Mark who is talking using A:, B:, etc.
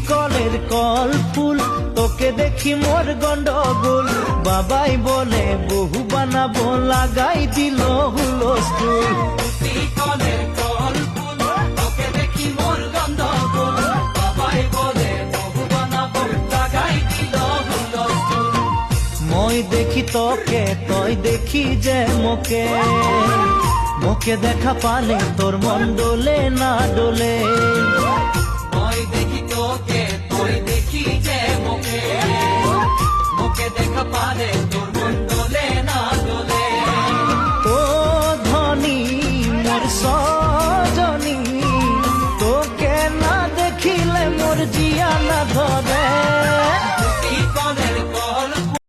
A: কলের কল ফুল, তোকে দেখি মোর গন্ডগোল। বাবাই বলে বহু বানাবো, লাগাই দিল হুলস্থুল। কলের কল ফুল, তোকে দেখি মোর গন্ডগোল। বাবাই বলে বহু বানাবো, লাগাই দিল হুলস্থুল। মই দেখি তোকে, তই দেখি যে মোকে, মোকে দেখা পালে তোর মন ডোলে না ডোলে।